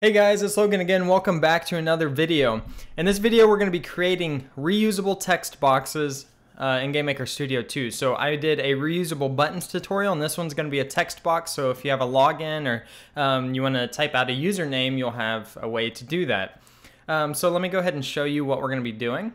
Hey guys, it's Logan again. Welcome back to another video. In this video, we're going to be creating reusable text boxes in GameMaker Studio 2. So I did a reusable buttons tutorial, and this one's going to be a text box. So if you have a login or you want to type out a username, you'll have a way to do that. So let me go ahead and show you what we're going to be doing.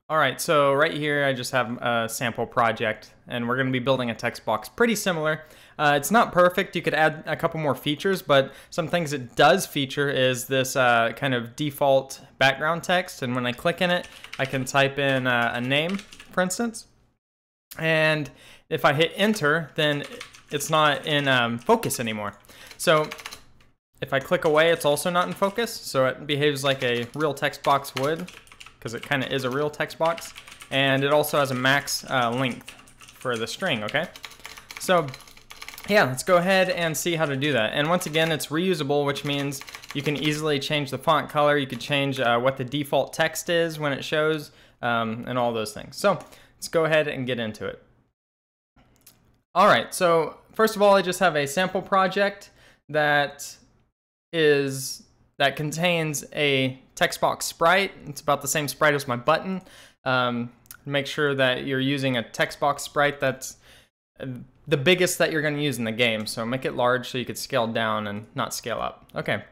All right, so right here, I just have a sample project, and we're going to be building a text box pretty similar. It's not perfect. You could add a couple more features, but some things it does feature is this kind of default background text, and when I click in it, I can type in a name, for instance, and if I hit enter, then it's not in focus anymore. So if I click away, it's also not in focus, so it behaves like a real text box would, because it kind of is a real text box, and it also has a max length for the string, okay? So yeah, let's go ahead and see how to do that. And once again, it's reusable, which means you can easily change the font color, you could change what the default text is when it shows, and all those things. So let's go ahead and get into it. All right, so first of all, I just have a sample project that contains a text box sprite. It's about the same sprite as my button. Make sure that you're using a text box sprite that's the biggest that you're going to use in the game. So make it large so you could scale down and not scale up. Okay.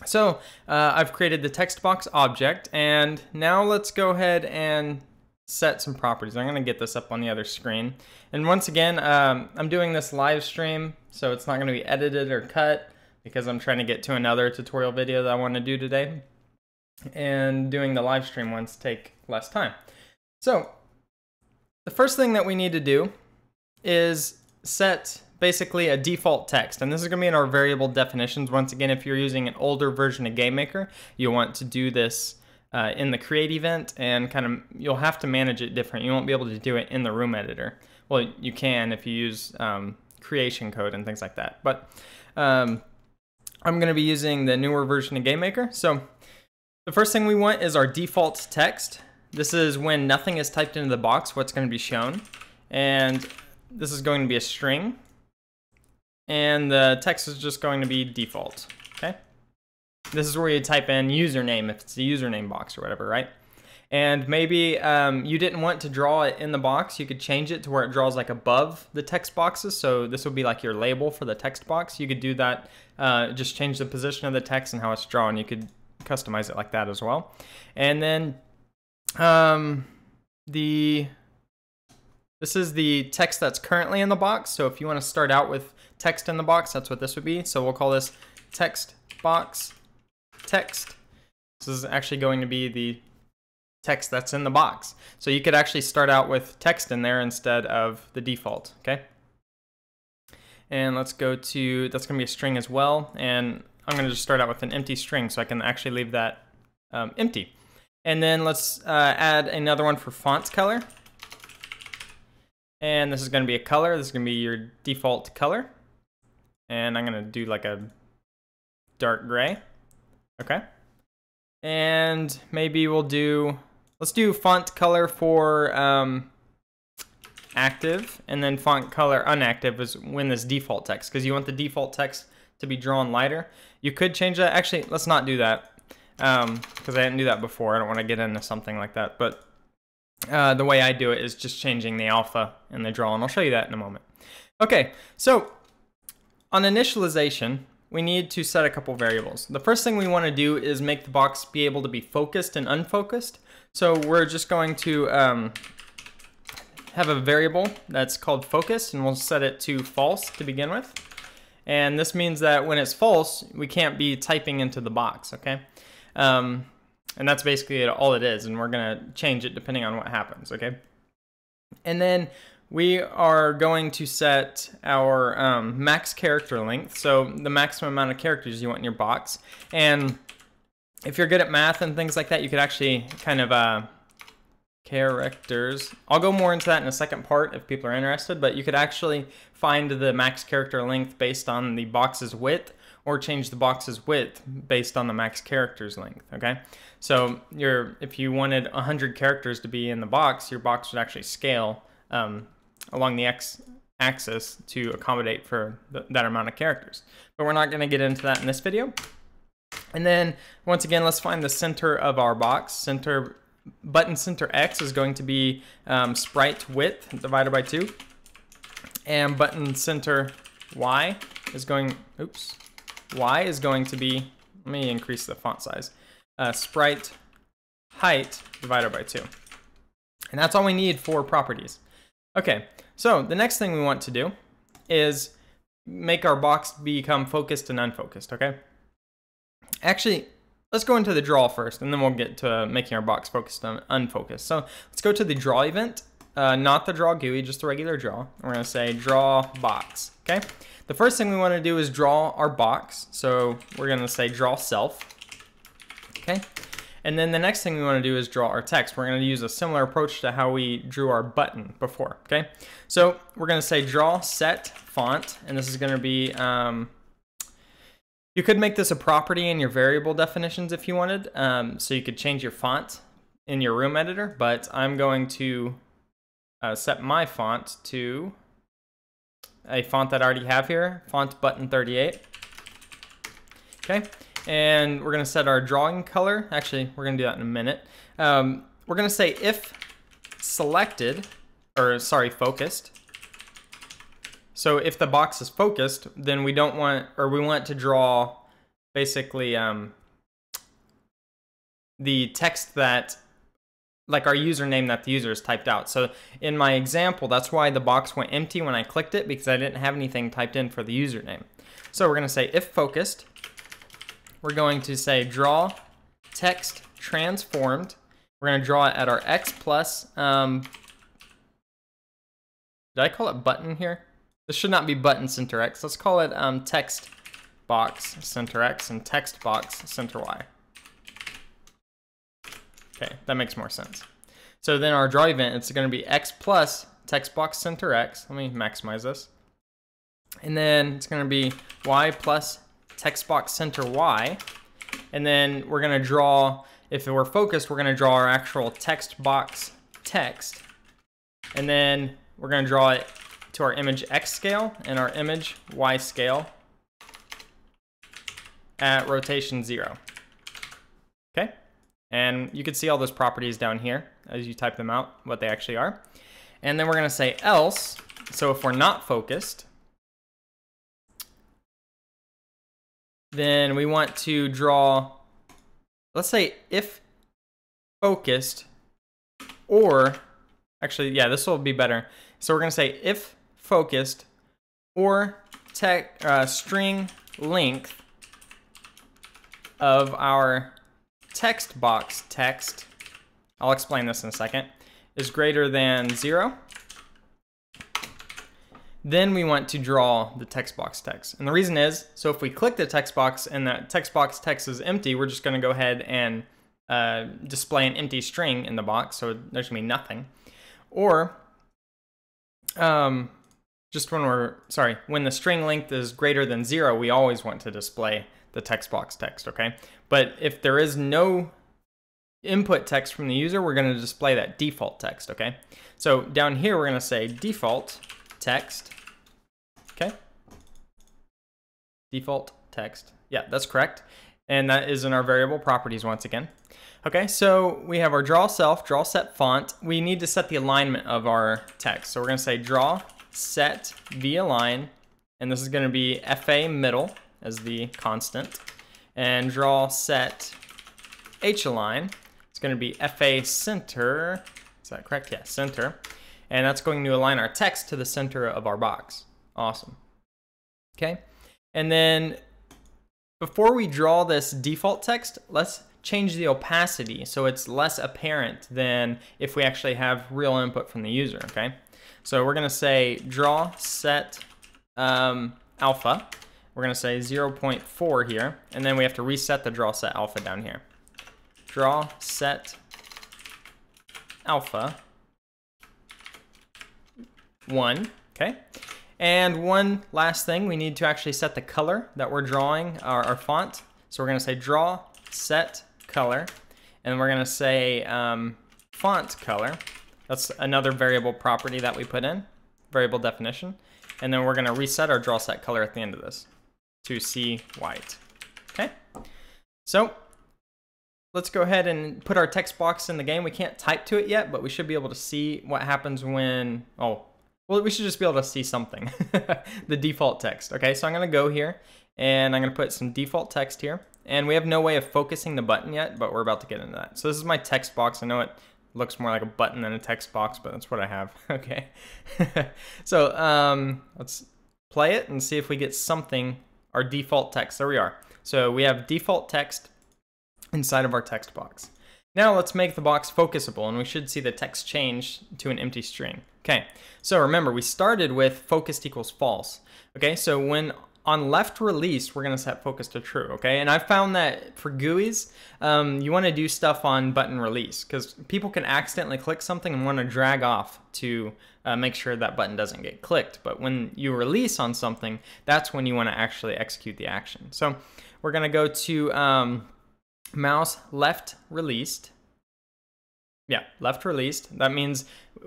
So I've created the text box object, and now let's go ahead and set some properties. I'm going to get this up on the other screen. And once again, I'm doing this live stream, so it's not going to be edited or cut, because I'm trying to get to another tutorial video that I want to do today. And doing the live stream ones take less time. So the first thing that we need to do is set basically a default text. And this is going to be in our variable definitions. Once again, if you're using an older version of GameMaker, you'll want to do this in the create event, and you'll have to manage it different. You won't be able to do it in the room editor. Well, you can if you use creation code and things like that. But I'm going to be using the newer version of GameMaker. So the first thing we want is our default text. This is when nothing is typed into the box, what's going to be shown. And this is going to be a string. And the text is just going to be default, okay? This is where you type in username, if it's a username box or whatever, right? And maybe you didn't want to draw it in the box. You could change it to where it draws like above the text boxes. So this would be like your label for the text box. You could do that, just change the position of the text and how it's drawn. You could customize it like that as well. And then this is the text that's currently in the box. So if you want to start out with text in the box, that's what this would be. So we'll call this text box text. This is actually going to be the text that's in the box. So you could actually start out with text in there instead of the default, okay? And let's go to, that's gonna be a string as well. And I'm gonna just start out with an empty string so I can actually leave that empty. And then let's add another one for font color. And this is gonna be a color. This is gonna be your default color. And I'm gonna do like a dark gray, okay? And maybe we'll do, let's do font color for active, and then font color unactive is when this default text, because you want the default text to be drawn lighter. You could change that. Actually, let's not do that, because I didn't do that before. I don't want to get into something like that. But the way I do it is just changing the alpha in the draw, and I'll show you that in a moment. Okay, so on initialization, we need to set a couple variables. The first thing we want to do is make the box be able to be focused and unfocused. So we're just going to have a variable that's called focus, and we'll set it to false to begin with. And this means that when it's false, we can't be typing into the box, okay? And that's basically all it is, and we're gonna change it depending on what happens, okay? And then we are going to set our max character length, so the maximum amount of characters you want in your box. And if you're good at math and things like that, you could actually kind of characters. I'll go more into that in a second part if people are interested, but you could actually find the max character length based on the box's width, or change the box's width based on the max characters length, okay? So if you wanted 100 characters to be in the box, your box would actually scale along the X axis to accommodate for that amount of characters. But we're not going to get into that in this video. And then once again, let's find the center of our box. Button center X is going to be sprite width divided by 2. And button center Y is going to be, let me increase the font size, sprite height divided by 2. And that's all we need for properties. Okay, so the next thing we want to do is make our box become focused and unfocused, okay? Actually, let's go into the draw first, and then we'll get to making our box focused and unfocused. So let's go to the draw event, not the draw GUI, just the regular draw. We're gonna say draw box, okay? The first thing we wanna do is draw our box. So we're gonna say draw self, okay? And then the next thing we wanna do is draw our text. We're gonna use a similar approach to how we drew our button before, okay? So we're gonna say draw set font, and this is gonna be, you could make this a property in your variable definitions if you wanted, so you could change your font in your room editor, but I'm going to set my font to a font that I already have here, font button 38. Okay, and we're gonna set our drawing color. Actually, we're gonna do that in a minute. We're gonna say if selected, focused. So if the box is focused, then we don't want, or we want to draw basically the text that, like our username that the user has typed out. So in my example, that's why the box went empty when I clicked it, because I didn't have anything typed in for the username. So we're gonna say if focused, we're going to say draw text transformed. We're gonna draw it at our X plus, did I call it button here? This should not be button center X. Let's call it text box center X and text box center Y. Okay, that makes more sense. So then our draw event, it's going to be X plus text box center X. Let me maximize this. And then it's going to be Y plus text box center Y. And then we're going to draw, if we're focused, we're going to draw our actual text box text. And then we're going to draw it to our image X scale and our image Y scale at rotation 0. Okay, and you can see all those properties down here as you type them out, what they actually are. And then we're gonna say else, so if we're not focused, then we want to draw, let's say if focused, or actually, yeah, this will be better. So we're gonna say if focused or string length of our text box text, I'll explain this in a second, is greater than 0, then we want to draw the text box text. And the reason is, so if we click the text box and that text box text is empty, we're just gonna go ahead and display an empty string in the box, so there's gonna be nothing. Or just when the string length is greater than 0, we always want to display the text box text, okay? But if there is no input text from the user, we're gonna display that default text, okay? So down here, we're gonna say default text, okay? Default text, yeah, that's correct. And that is in our variable properties once again. Okay, so we have our draw self, draw set font. We need to set the alignment of our text. So we're gonna say draw set v align, and this is gonna be FA middle as the constant, and draw set h align. It's gonna be FA center, is that correct? Yeah, center. And that's going to align our text to the center of our box. Awesome. Okay, and then before we draw this default text, let's change the opacity so it's less apparent than if we actually have real input from the user, okay? So we're gonna say draw set alpha. We're gonna say 0.4 here, and then we have to reset the draw set alpha down here. Draw set alpha 1, okay? And one last thing, we need to actually set the color that we're drawing our font. So we're gonna say draw set color, and we're gonna say font color. That's another variable property that we put in, variable definition. And then we're gonna reset our draw set color at the end of this to see white. Okay, so let's go ahead and put our text box in the game. We can't type to it yet, but we should be able to see what happens when, oh, well, we should just be able to see something, the default text. Okay, so I'm gonna go here and I'm gonna put some default text here. And we have no way of focusing the button yet, but we're about to get into that. So this is my text box. I know it looks more like a button than a text box, but that's what I have. Okay. So let's play it and see if we get something, our default text. There we are. So we have default text inside of our text box. Now let's make the box focusable, and we should see the text change to an empty string. Okay, so remember, we started with focused equals false. Okay, so when on left release, we're gonna set focus to true, okay? And I found that for GUIs, you wanna do stuff on button release, because people can accidentally click something and wanna drag off to make sure that button doesn't get clicked. But when you release on something, that's when you wanna actually execute the action. So we're gonna go to mouse left released. Yeah, left released. That means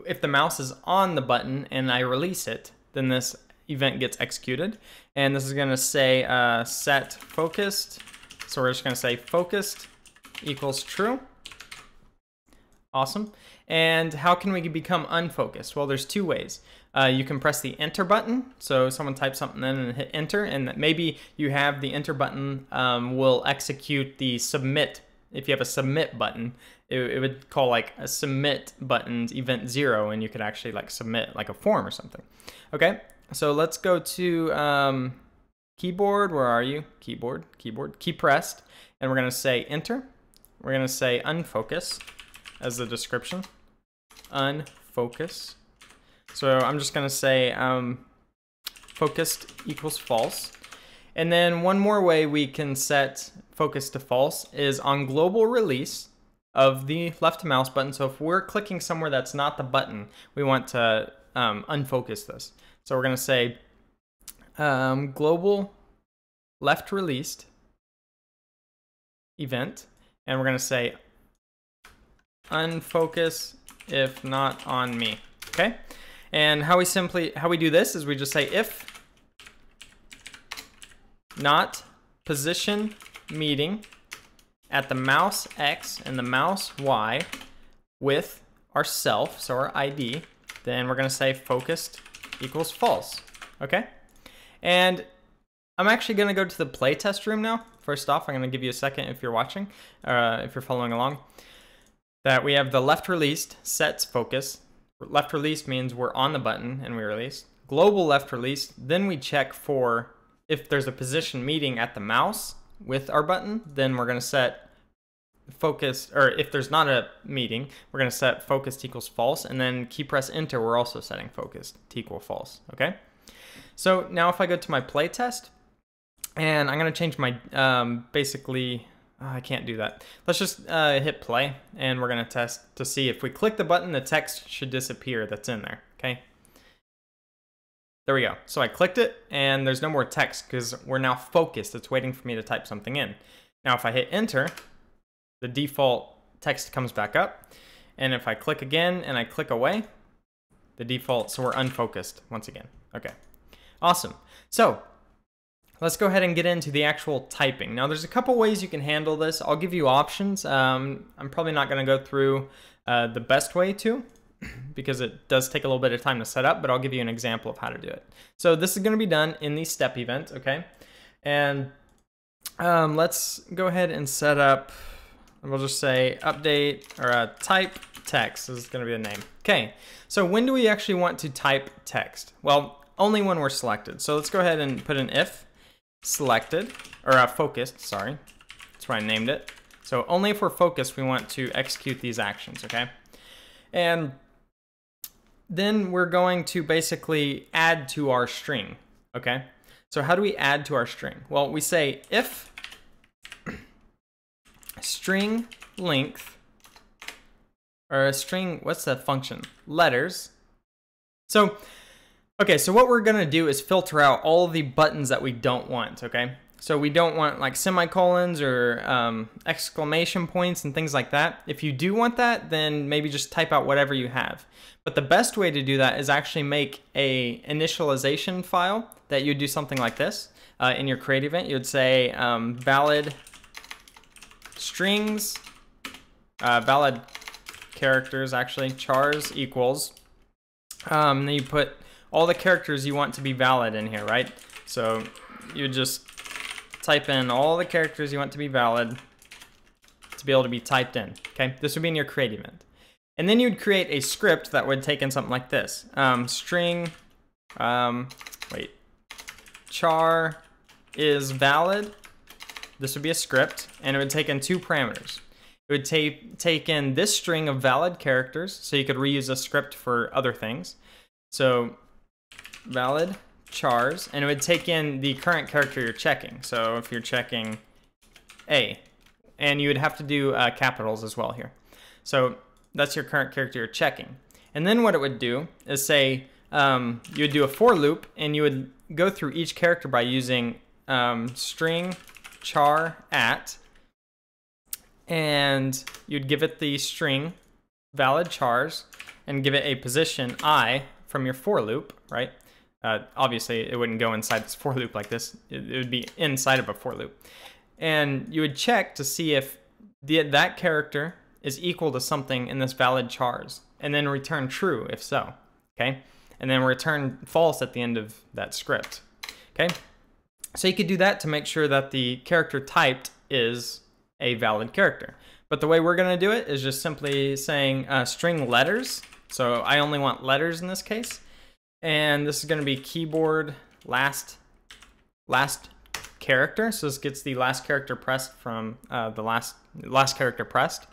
if the mouse is on the button and I release it, then this event gets executed. And this is gonna say set focused. So we're just gonna say focused equals true. Awesome. And how can we become unfocused? Well, there's two ways. You can press the enter button. So someone types something in and hit enter, and maybe you have the enter button will execute the submit. If you have a submit button, it would call like a submit button's event 0, and you could actually like submit like a form or something. Okay, so let's go to keyboard. Where are you? Keyboard, key pressed, and we're gonna say enter. We're gonna say unfocus as the description. Unfocus. So I'm just gonna say focused equals false. And then one more way we can set focus to false is on global release of the left mouse button. So if we're clicking somewhere that's not the button, we want to unfocus this. So we're gonna say global left released event, and we're gonna say unfocus if not on me. Okay, and how we do this is we just say if not position meeting at the mouse X and the mouse Y with our self, so our ID, then we're gonna say focused equals false. Okay, and I'm actually gonna go to the playtest room now. First off, I'm gonna give you a second if you're watching, if you're following along, that we have the left released sets focus. Left release means we're on the button and we release. Global left release, then we check for if there's a position meeting at the mouse with our button, then we're gonna set focus, or if there's not a meeting, we're gonna set focused equals false, and then key press enter, we're also setting focused to equal false, okay? So now if I go to my playtest, and I'm gonna change my, I can't do that. Let's just hit play, and we're gonna test to see if we click the button, the text should disappear that's in there, okay? There we go. So I clicked it, and there's no more text because we're now focused. It's waiting for me to type something in. Now if I hit enter, the default text comes back up, and if I click again and I click away, the default, so we're unfocused once again. Okay, awesome. So let's go ahead and get into the actual typing. Now there's a couple ways you can handle this. I'll give you options. I'm probably not gonna go through the best way to, because it does take a little bit of time to set up, but I'll give you an example of how to do it. So this is gonna be done in the step event, okay? And let's go ahead and set up, we'll just say update, or type text, this is gonna be the name. Okay, so when do we actually want to type text? Well, only when we're selected. So let's go ahead and put an if selected, or focused, sorry. That's why I named it. So only if we're focused, we want to execute these actions, okay? And then we're going to basically add to our string, okay? So how do we add to our string? Well, we say if string length, or a string, what's the function? Letters. So, okay, so what we're gonna do is filter out all of the buttons that we don't want, okay? So we don't want like semicolons or exclamation points and things like that. If you do want that, then maybe just type out whatever you have. But the best way to do that is actually make a initialization file that you'd do something like this. In your create event, you would say valid strings, valid characters actually, chars equals. Then you put all the characters you want to be valid in here, right? So you just type in all the characters you want to be valid to be able to be typed in, okay? This would be in your create event. And then you'd create a script that would take in something like this. String, char is valid. This would be a script, and it would take in 2 parameters. It would take in this string of valid characters, so you could reuse a script for other things. So valid chars, and it would take in the current character you're checking. So if you're checking A, and you would have to do capitals as well here. So that's your current character you're checking. And then what it would do is say, you would do a for loop, and you would go through each character by using string char at, and you'd give it the string valid chars and give it a position I from your for loop, right? Obviously it wouldn't go inside this for loop like this. It would be inside of a for loop. And you would check to see if that character is equal to something in this valid chars, and then return true if so, okay? And then return false at the end of that script, okay? So you could do that to make sure that the character typed is a valid character. But the way we're gonna do it is just simply saying string letters. So I only want letters in this case. And this is gonna be keyboard last character. So this gets the last character pressed from the last character pressed.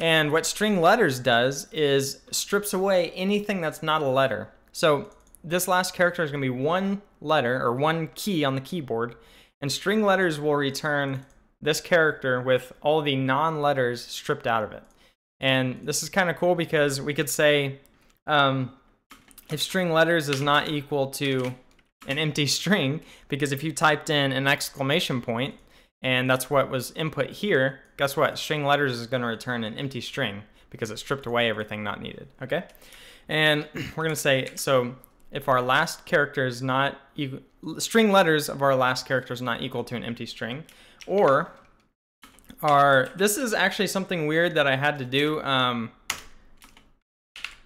And what string letters does is strips away anything that's not a letter. So this last character is gonna be 1 letter or 1 key on the keyboard, and string letters will return this character with all the non-letters stripped out of it. And this is kind of cool because we could say if string letters is not equal to an empty string, because if you typed in an exclamation point and that's what was input here, guess what? String letters is going to return an empty string because it stripped away everything not needed, okay? And we're going to say, so if our last character is not equal, string letters of our last character is not equal to an empty string, or this is actually something weird that I had to do,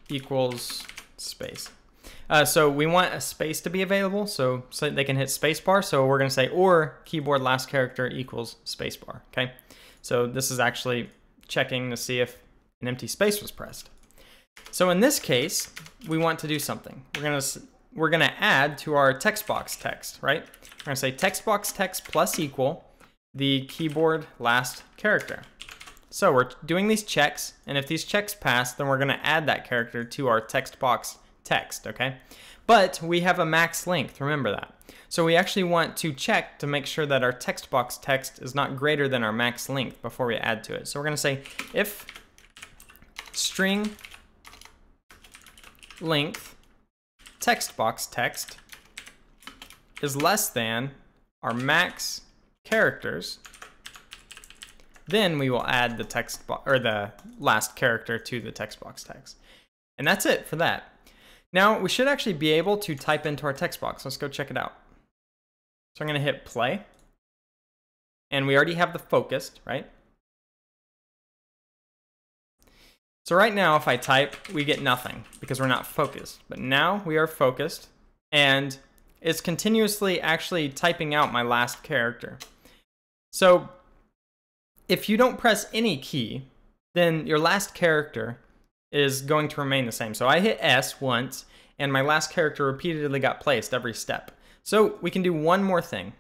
equals space. So we want a space to be available so they can hit spacebar. So we're going to say or keyboard last character equals spacebar. Okay. So this is actually checking to see if an empty space was pressed. So in this case, we want to do something. We're gonna add to our text box text, right? We're gonna say text box text plus equal the keyboard last character. So we're doing these checks, and if these checks pass, then we're gonna add that character to our text box text, okay? But we have a max length, remember that. So we actually want to check to make sure that our text box text is not greater than our max length before we add to it. So we're gonna say if string length text box text is less than our max characters, then we will add the text box or the last character to the text box text. And that's it for that. Now we should actually be able to type into our text box. Let's go check it out. So I'm going to hit play, and we already have the focused, right? So right now, if I type, we get nothing because we're not focused. But now we are focused, and it's continuously actually typing out my last character. So if you don't press any key, then your last character is going to remain the same. So I hit S once, and my last character repeatedly got placed every step. So we can do one more thing.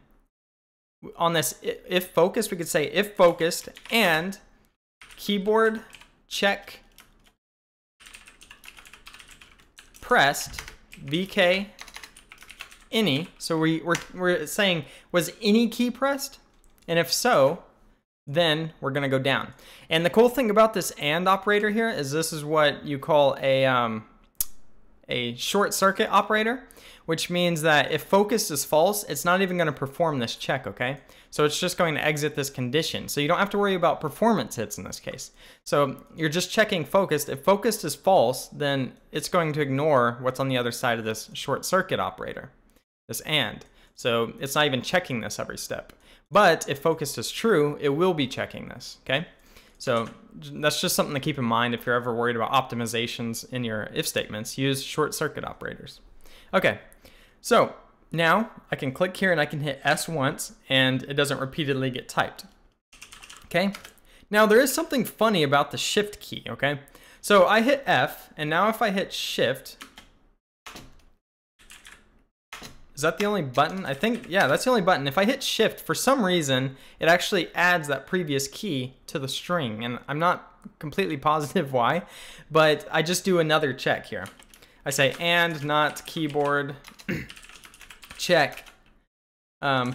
On this if focused, we could say if focused and keyboard check pressed VK any. So we're saying, was any key pressed? And if so, then we're gonna go down. And the cool thing about this AND operator here is this is what you call a short circuit operator, which means that if focused is false, it's not even going to perform this check, okay? So it's just going to exit this condition. So you don't have to worry about performance hits in this case. So you're just checking focused. If focused is false, then it's going to ignore what's on the other side of this short circuit operator, this AND. So it's not even checking this every step. But if focused is true, it will be checking this, okay? So that's just something to keep in mind if you're ever worried about optimizations in your if statements. Use short circuit operators. Okay, so now I can click here and I can hit S once and it doesn't repeatedly get typed. Okay, now there is something funny about the shift key, okay? So I hit F and now if I hit shift, is that the only button? I think, yeah, that's the only button. If I hit shift, for some reason, it actually adds that previous key to the string. And I'm not completely positive why, but I just do another check here. I say and not keyboard check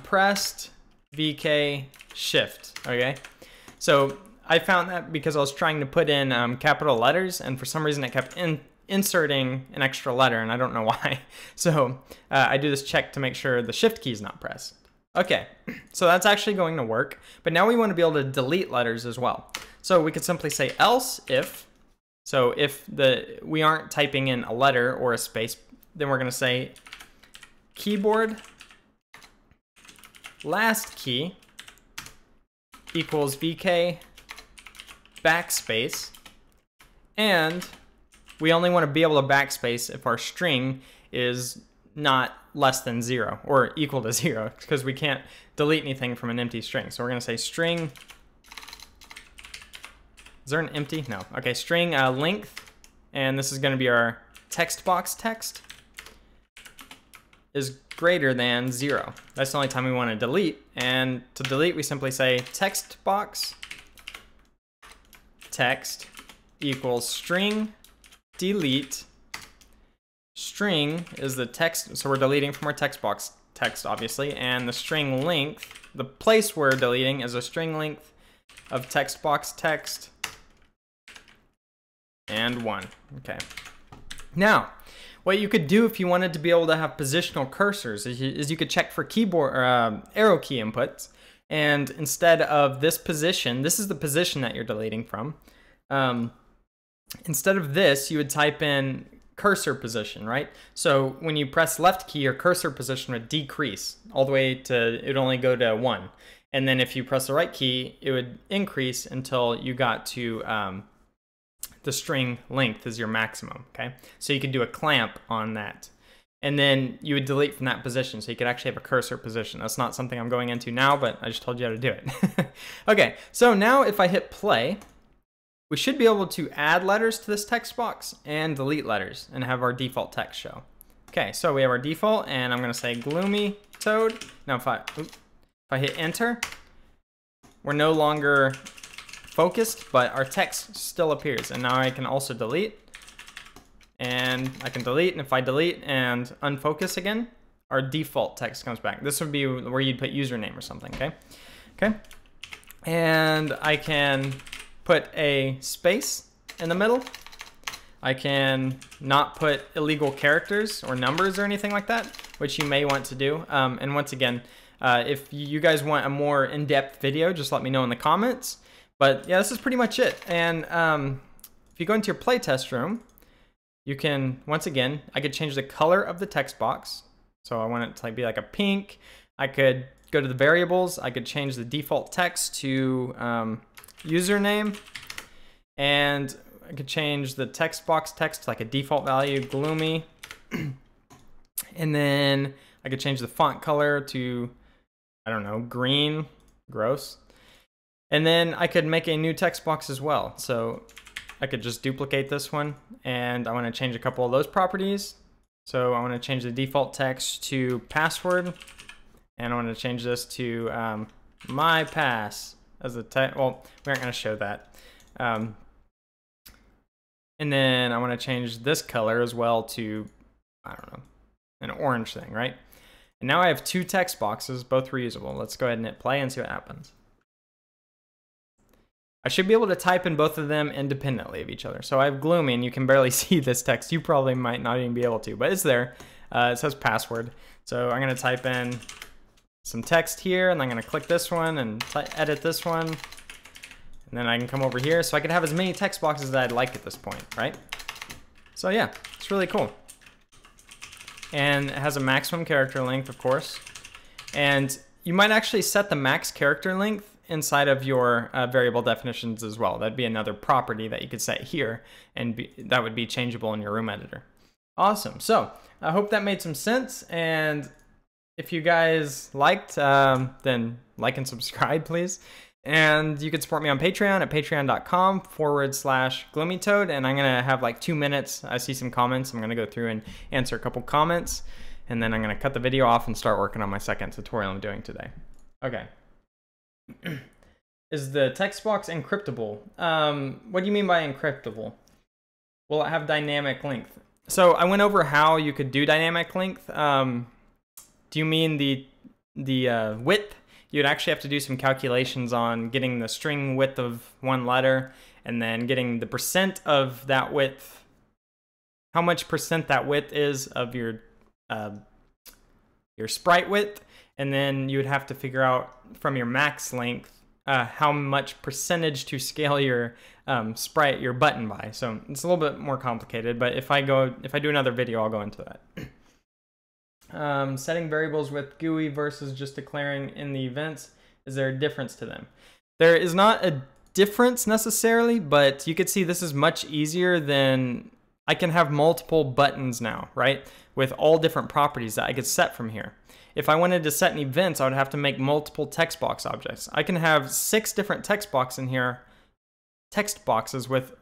pressed VK shift, okay? So I found that because I was trying to put in capital letters and for some reason it kept inserting an extra letter and I don't know why. So I do this check to make sure the shift key is not pressed. Okay, so that's actually going to work, but now we want to be able to delete letters as well. So we could simply say else if, so if we aren't typing in a letter or a space, then we're going to say keyboard last key equals VK backspace, and we only want to be able to backspace if our string is not less than 0 or equal to 0 because we can't delete anything from an empty string. So we're going to say string, is there an empty? No. Okay, string length, and this is going to be our text box text, is greater than 0. That's the only time we want to delete. And to delete, we simply say text box text equals string delete. String is the text, so we're deleting from our text box text, obviously, and the string length, the place we're deleting is a string length of text box text and 1. Okay. Now, what you could do if you wanted to be able to have positional cursors is you could check for keyboard or arrow key inputs, and instead of this position, this is the position that you're deleting from. Instead of this, you would type in cursor position, right? So when you press left key, your cursor position would decrease all the way to, it would only go to 1. And then if you press the right key, it would increase until you got to the string length is your maximum, okay? So you could do a clamp on that. And then you would delete from that position, so you could actually have a cursor position. That's not something I'm going into now, but I just told you how to do it. Okay, so now if I hit play, we should be able to add letters to this text box and delete letters and have our default text show. Okay, so we have our default, and I'm gonna say gloomy toad. Now if I hit enter, we're no longer focused, but our text still appears. And now I can also delete, and I can delete, and if I delete and unfocus again, our default text comes back. This would be where you'd put username or something, okay? Okay, and I can put a space in the middle. I can not put illegal characters or numbers or anything like that, which you may want to do. And once again, if you guys want a more in-depth video, just let me know in the comments. But yeah, this is pretty much it. And if you go into your playtest room, you can, once again, I could change the color of the text box. So I want it to be like a pink. I could go to the variables. I could change the default text to username, and I could change the text box text to like a default value, gloomy, and then I could change the font color to, I don't know, green, gross, and then I could make a new text box as well. So I could just duplicate this one, and I want to change a couple of those properties. So I want to change the default text to password, and I want to change this to my pass as the text. Well, we aren't going to show that. And then I want to change this color as well to, I don't know, an orange thing, right? And now I have 2 text boxes, both reusable. Let's go ahead and hit play and see what happens. I should be able to type in both of them independently of each other. So I have gloomy, and you can barely see this text. You probably might not even be able to, but it's there. It says password. So I'm gonna type in some text here, and I'm gonna click this one and edit this one. And then I can come over here, so I can have as many text boxes as I'd like at this point, right? So yeah, it's really cool. And it has a maximum character length, of course. And you might actually set the max character length inside of your variable definitions as well. That'd be another property that you could set here, and that would be changeable in your room editor. Awesome. So I hope that made some sense. And if you guys liked, then like and subscribe, please. And you can support me on Patreon at patreon.com/GloomyToad. And I'm going to have like 2 minutes. I see some comments. I'm going to go through and answer a couple comments. And then I'm going to cut the video off and start working on my second tutorial I'm doing today. Okay. Is the text box encryptable? What do you mean by encryptable? Will it have dynamic length? So I went over how you could do dynamic length. Do you mean the width? You'd actually have to do some calculations on getting the string width of one letter and then getting the percent of that width, how much percent that width is of your sprite width. And then you would have to figure out from your max length how much percentage to scale your sprite, your button by. So it's a little bit more complicated, but if I do another video, I'll go into that. Setting variables with GUI versus just declaring in the events, is there a difference to them? There is not a difference necessarily, but you could see this is much easier than, I can have multiple buttons now, right? With all different properties that I could set from here. If I wanted to set an event, I would have to make multiple text box objects. I can have 6 different text boxes in here, text boxes with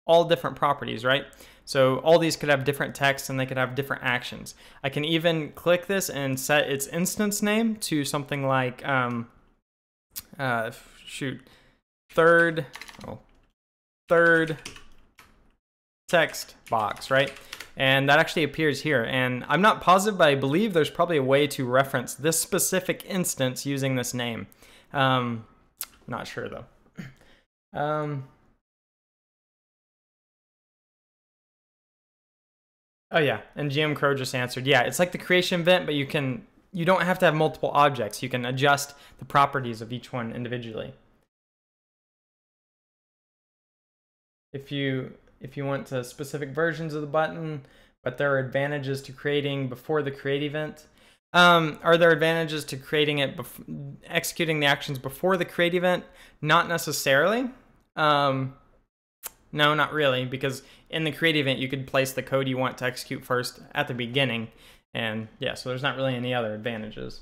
all different properties, right? So all these could have different text and they could have different actions. I can even click this and set its instance name to something like, third text box, right? And that actually appears here. And I'm not positive, but I believe there's probably a way to reference this specific instance using this name. Not sure though. Oh yeah, and GM Crow just answered. Yeah, it's like the creation event, but you don't have to have multiple objects. You can adjust the properties of each one individually. If you want to specific versions of the button, but there are advantages to creating before the create event. Are there advantages to creating it, executing the actions before the create event? Not necessarily. No, not really, because in the create event, you could place the code you want to execute first at the beginning. And yeah, so there's not really any other advantages.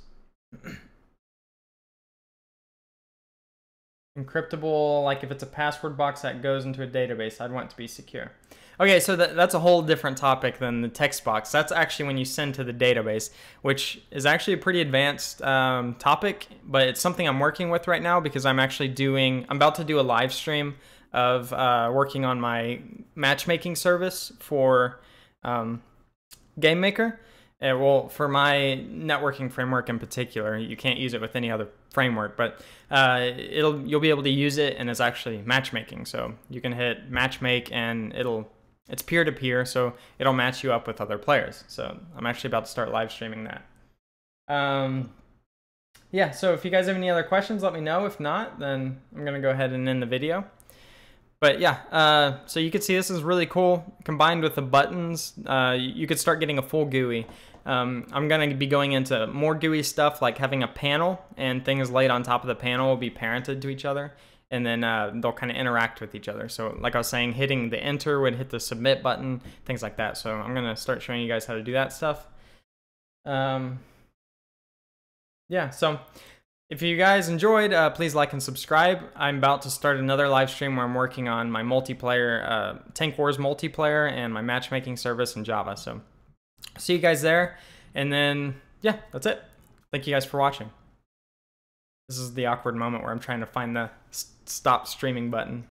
Encryptable, like if it's a password box that goes into a database, I'd want it to be secure. Okay, so that's a whole different topic than the text box. That's actually when you send to the database, which is actually a pretty advanced topic, but it's something I'm working with right now because I'm about to do a live stream of working on my matchmaking service for GameMaker. Well, for my networking framework in particular, you can't use it with any other framework, but you'll be able to use it, and it's actually matchmaking. So you can hit matchmake, and it's peer-to-peer, so it'll match you up with other players. So I'm actually about to start live streaming that. Yeah, so if you guys have any other questions, let me know. If not, then I'm gonna go ahead and end the video. But yeah, so you can see this is really cool. Combined with the buttons, you could start getting a full GUI. I'm going to be going into more GUI stuff, like having a panel, and things laid on top of the panel will be parented to each other, and then they'll kind of interact with each other. So like I was saying, hitting the enter would hit the submit button, things like that. So I'm going to start showing you guys how to do that stuff. Yeah, so if you guys enjoyed, please like and subscribe. I'm about to start another live stream where I'm working on my multiplayer, Tank Wars multiplayer, and my matchmaking service in Java. So see you guys there. And then, yeah, that's it. Thank you guys for watching. This is the awkward moment where I'm trying to find the stop streaming button.